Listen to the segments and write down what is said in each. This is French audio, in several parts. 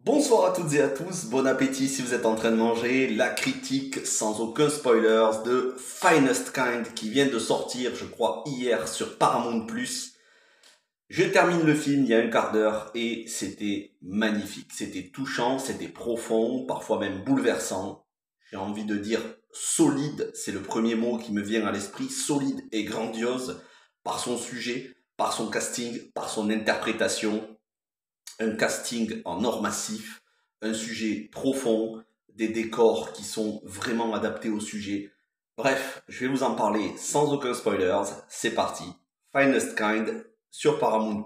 Bonsoir à toutes et à tous, bon appétit si vous êtes en train de manger, la critique sans aucun spoiler de Finest Kind qui vient de sortir, je crois, hier sur Paramount+. Je termine le film il y a un quart d'heure et c'était magnifique, c'était touchant, c'était profond, parfois même bouleversant. J'ai envie de dire solide, c'est le premier mot qui me vient à l'esprit, solide et grandiose par son sujet, par son casting, par son interprétation, un casting en or massif, un sujet profond, des décors qui sont vraiment adaptés au sujet. Bref, je vais vous en parler sans aucun spoiler. C'est parti. Finest Kind sur Paramount+,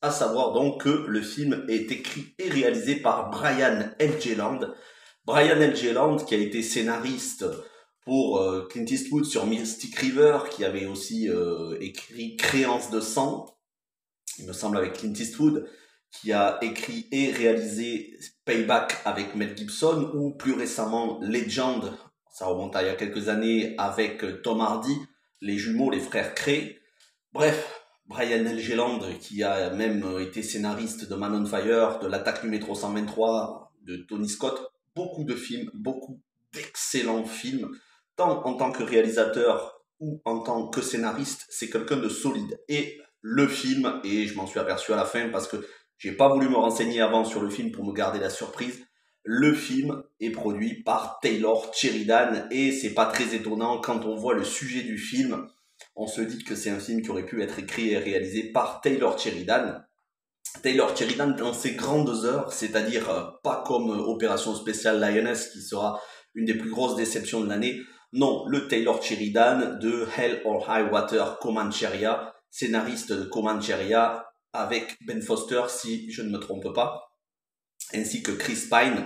à savoir donc que le film est écrit et réalisé par Brian L. J. Land. Brian L. J. Land qui a été scénariste pour Clint Eastwood sur Mystic River, qui avait aussi écrit Créance de sang, il me semble avec Clint Eastwood, qui a écrit et réalisé Payback avec Mel Gibson, ou plus récemment Legend, ça remonte à il y a quelques années, avec Tom Hardy, les jumeaux, les frères Cray. Bref, Brian L. J. Land, qui a même été scénariste de Man on Fire, de l'attaque du métro 123, de Tony Scott, beaucoup de films, beaucoup d'excellents films, tant en tant que réalisateur ou en tant que scénariste, c'est quelqu'un de solide. Et le film, et je m'en suis aperçu à la fin parce que j'ai pas voulu me renseigner avant sur le film pour me garder la surprise. Le film est produit par Taylor Sheridan et c'est pas très étonnant quand on voit le sujet du film. On se dit que c'est un film qui aurait pu être écrit et réalisé par Taylor Sheridan. Taylor Sheridan dans ses grandes heures, c'est-à-dire pas comme Opération Spéciale Lioness qui sera une des plus grosses déceptions de l'année. Non, le Taylor Sheridan de Hell or High Water Comancheria, scénariste de Comancheria, avec Ben Foster, si je ne me trompe pas, ainsi que Chris Pine,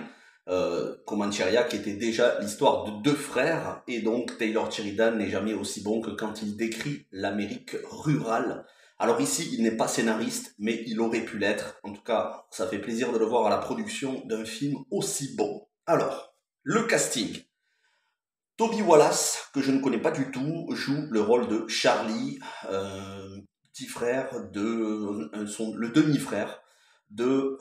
Comancheria, qui était déjà l'histoire de deux frères, et donc Taylor Sheridan n'est jamais aussi bon que quand il décrit l'Amérique rurale. Alors ici, il n'est pas scénariste, mais il aurait pu l'être. En tout cas, ça fait plaisir de le voir à la production d'un film aussi bon. Alors, le casting. Toby Wallace, que je ne connais pas du tout, joue le rôle de Charlie, petit frère le demi-frère de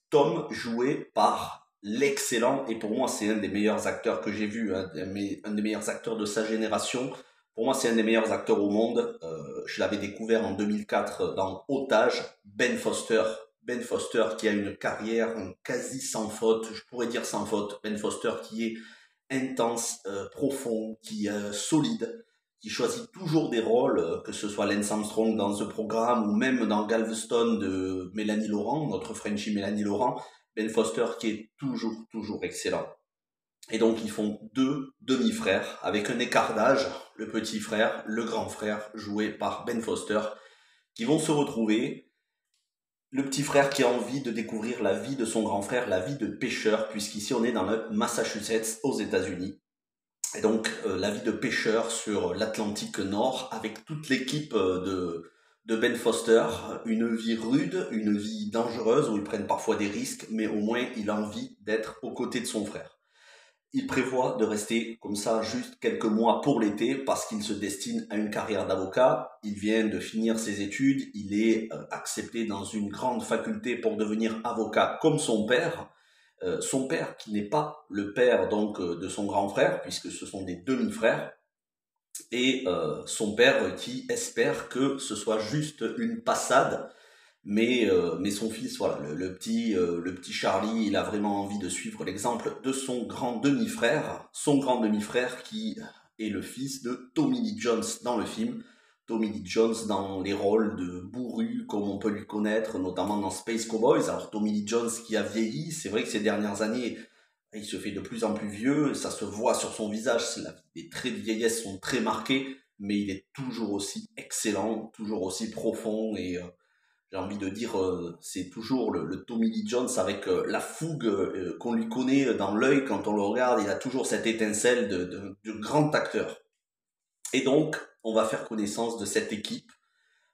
Tom, joué par l'excellent, et pour moi c'est un des meilleurs acteurs que j'ai vu, un des meilleurs acteurs de sa génération. Pour moi c'est un des meilleurs acteurs au monde. Je l'avais découvert en 2004 dans Otage, Ben Foster. Ben Foster qui a une carrière quasi sans faute, je pourrais dire sans faute. Ben Foster qui est intense, profond, qui est solide, qui choisit toujours des rôles, que ce soit Lance Armstrong dans ce programme ou même dans Galveston de Mélanie Laurent, notre Frenchie Mélanie Laurent, Ben Foster qui est toujours excellent. Et donc ils font deux demi-frères avec un écart d'âge, le petit frère, le grand frère, joué par Ben Foster, qui vont se retrouver. Le petit frère qui a envie de découvrir la vie de son grand frère, la vie de pêcheur, puisqu'ici on est dans le Massachusetts, aux États-Unis. Et donc la vie de pêcheur sur l'Atlantique Nord, avec toute l'équipe de Ben Foster, une vie rude, une vie dangereuse, où ils prennent parfois des risques, mais au moins il a envie d'être aux côtés de son frère. Il prévoit de rester comme ça juste quelques mois pour l'été parce qu'il se destine à une carrière d'avocat. Il vient de finir ses études, il est accepté dans une grande faculté pour devenir avocat comme son père. Son père qui n'est pas le père donc de son grand frère puisque ce sont des demi-frères. Et son père qui espère que ce soit juste une passade. Mais son fils, voilà, le petit Charlie, il a vraiment envie de suivre l'exemple de son grand demi-frère qui est le fils de Tommy Lee Jones dans le film. Tommy Lee Jones dans les rôles de bourru, comme on peut lui connaître, notamment dans Space Cowboys. Alors Tommy Lee Jones qui a vieilli, c'est vrai que ces dernières années, il se fait de plus en plus vieux, ça se voit sur son visage, les traits de vieillesse sont très marqués, mais il est toujours aussi excellent, toujours aussi profond et j'ai envie de dire, c'est toujours le Tommy Lee Jones avec la fougue qu'on lui connaît dans l'œil quand on le regarde. Il a toujours cette étincelle de grand acteur. Et donc, on va faire connaissance de cette équipe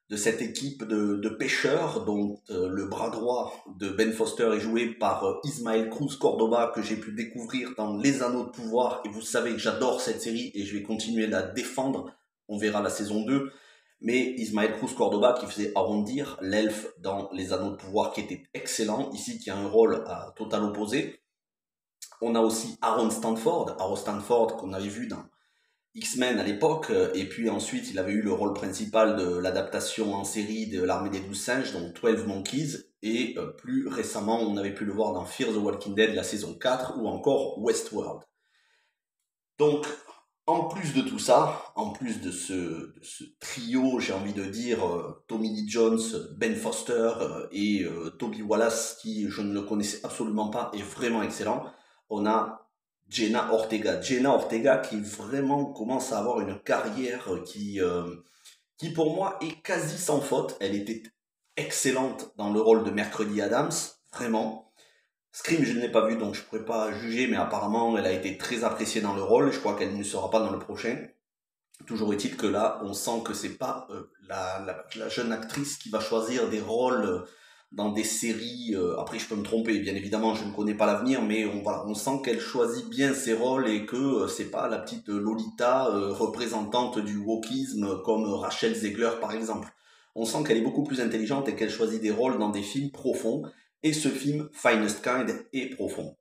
de pêcheurs dont le bras droit de Ben Foster est joué par Ismael Cruz Cordoba, que j'ai pu découvrir dans Les Anneaux de Pouvoir. Et vous savez que j'adore cette série et je vais continuer à la défendre. On verra la saison 2. mais Ismael Cruz Cordoba qui faisait Arondir, l'elfe dans Les Anneaux de Pouvoir, qui était excellent, ici qui a un rôle à total opposé. On a aussi Aaron Stanford qu'on avait vu dans X-Men à l'époque, et puis ensuite il avait eu le rôle principal de l'adaptation en série de l'Armée des 12 singes, donc 12 Monkeys, et plus récemment on avait pu le voir dans Fear the Walking Dead, la saison 4, ou encore Westworld. Donc, en plus de tout ça, en plus de ce trio, j'ai envie de dire, Tommy Lee Jones, Ben Foster et Toby Wallace, qui je ne le connaissais absolument pas, est vraiment excellent, on a Jenna Ortega. Jenna Ortega qui vraiment commence à avoir une carrière qui pour moi est quasi sans faute. Elle était excellente dans le rôle de Mercredi Adams, vraiment. Scream, je ne l'ai pas vu, donc je ne pourrais pas juger, mais apparemment, elle a été très appréciée dans le rôle. Je crois qu'elle ne sera pas dans le prochain. Toujours est-il que là, on sent que c'est pas la jeune actrice qui va choisir des rôles dans des séries. Après, je peux me tromper, bien évidemment, je ne connais pas l'avenir, mais on sent qu'elle choisit bien ses rôles et que c'est pas la petite Lolita représentante du wokisme comme Rachel Zegler, par exemple. On sent qu'elle est beaucoup plus intelligente et qu'elle choisit des rôles dans des films profonds. Et ce film, Finest Kind, est profond.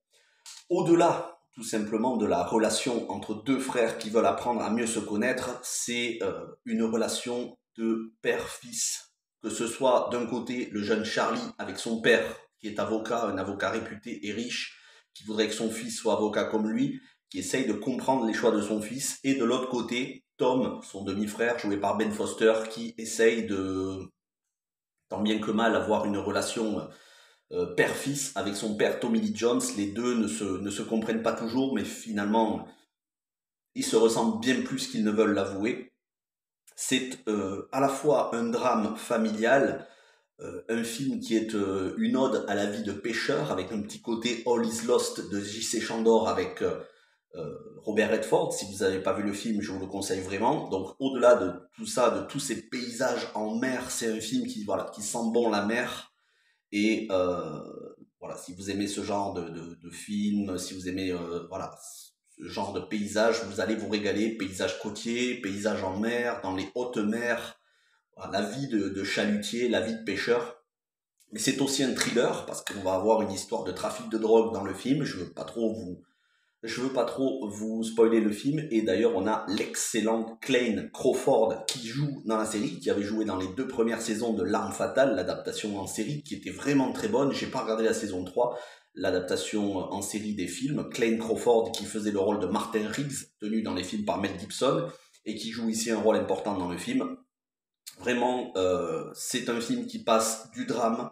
Au-delà, tout simplement, de la relation entre deux frères qui veulent apprendre à mieux se connaître, c'est une relation de père-fils. Que ce soit d'un côté le jeune Charlie avec son père, qui est avocat, un avocat réputé et riche, qui voudrait que son fils soit avocat comme lui, qui essaye de comprendre les choix de son fils, et de l'autre côté, Tom, son demi-frère, joué par Ben Foster, qui essaye de, tant bien que mal, avoir une relation père-fils avec son père Tommy Lee Jones. Les deux ne se comprennent pas toujours, mais finalement, ils se ressemblent bien plus qu'ils ne veulent l'avouer. C'est à la fois un drame familial, un film qui est une ode à la vie de pêcheur, avec un petit côté All is Lost de J.C. Chandor avec Robert Redford. Si vous n'avez pas vu le film, je vous le conseille vraiment. Donc au-delà de tout ça, de tous ces paysages en mer, c'est un film qui sent bon la mer. Et voilà, si vous aimez ce genre de film, si vous aimez ce genre de paysage, vous allez vous régaler. Paysage côtier, paysage en mer, dans les hautes mers, voilà, la vie de chalutier, la vie de pêcheur. Mais c'est aussi un thriller parce qu'on va avoir une histoire de trafic de drogue dans le film. Je veux pas trop vous spoiler le film, et d'ailleurs on a l'excellent Clayne Crawford qui joue dans la série, qui avait joué dans les 2 premières saisons de L'Arme Fatale, l'adaptation en série qui était vraiment très bonne. J'ai pas regardé la saison 3, l'adaptation en série des films. Clayne Crawford qui faisait le rôle de Martin Riggs, tenu dans les films par Mel Gibson, et qui joue ici un rôle important dans le film. Vraiment, c'est un film qui passe du drame,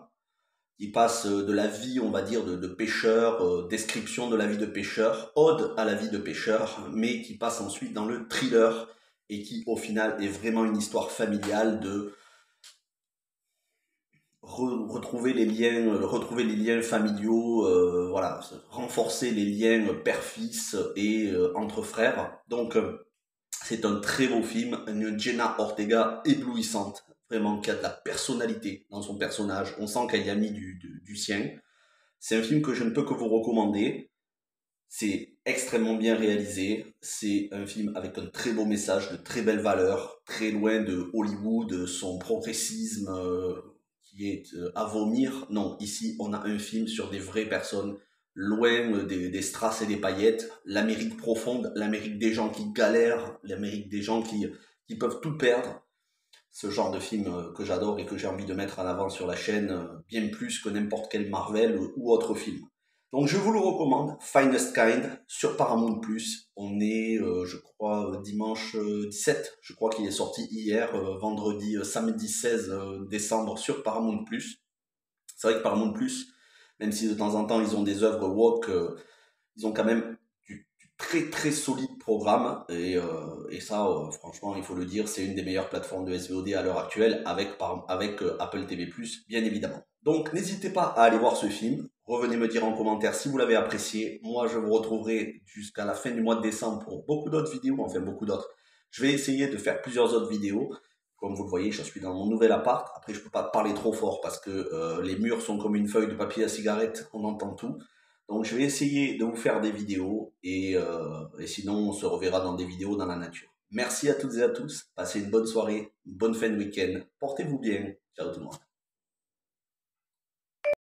qui passe de la vie, on va dire, de pêcheur, description de la vie de pêcheur, ode à la vie de pêcheur, mais qui passe ensuite dans le thriller et qui, au final, est vraiment une histoire familiale de retrouver les liens familiaux, voilà, renforcer les liens père-fils et entre frères. Donc, c'est un très beau film, une Jenna Ortega éblouissante, vraiment qui a de la personnalité dans son personnage. On sent qu'elle y a mis du sien. C'est un film que je ne peux que vous recommander. C'est extrêmement bien réalisé. C'est un film avec un très beau message, de très belles valeurs, très loin de Hollywood, son progressisme qui est à vomir. Non, ici on a un film sur des vraies personnes, loin des strass et des paillettes, l'Amérique profonde, l'Amérique des gens qui galèrent, l'Amérique des gens qui peuvent tout perdre. Ce genre de film que j'adore et que j'ai envie de mettre en avant sur la chaîne, bien plus que n'importe quel Marvel ou autre film. Donc je vous le recommande, Finest Kind, sur Paramount+. On est, je crois, dimanche 17, je crois qu'il est sorti hier, samedi 16 décembre sur Paramount+. C'est vrai que Paramount+, même si de temps en temps ils ont des œuvres woke, ils ont quand même du très très solide programme, et ça, franchement, il faut le dire, c'est une des meilleures plateformes de SVOD à l'heure actuelle, avec Apple TV+, bien évidemment. Donc n'hésitez pas à aller voir ce film, revenez me dire en commentaire si vous l'avez apprécié. Moi je vous retrouverai jusqu'à la fin du mois de décembre pour beaucoup d'autres vidéos, enfin beaucoup d'autres. Je vais essayer de faire plusieurs autres vidéos. Comme vous le voyez, je suis dans mon nouvel appart. Après, je peux pas parler trop fort parce que les murs sont comme une feuille de papier à cigarette, on entend tout. Donc, je vais essayer de vous faire des vidéos et sinon, on se reverra dans des vidéos dans la nature. Merci à toutes et à tous. Passez une bonne soirée, une bonne fin de week-end. Portez-vous bien. Ciao tout le monde.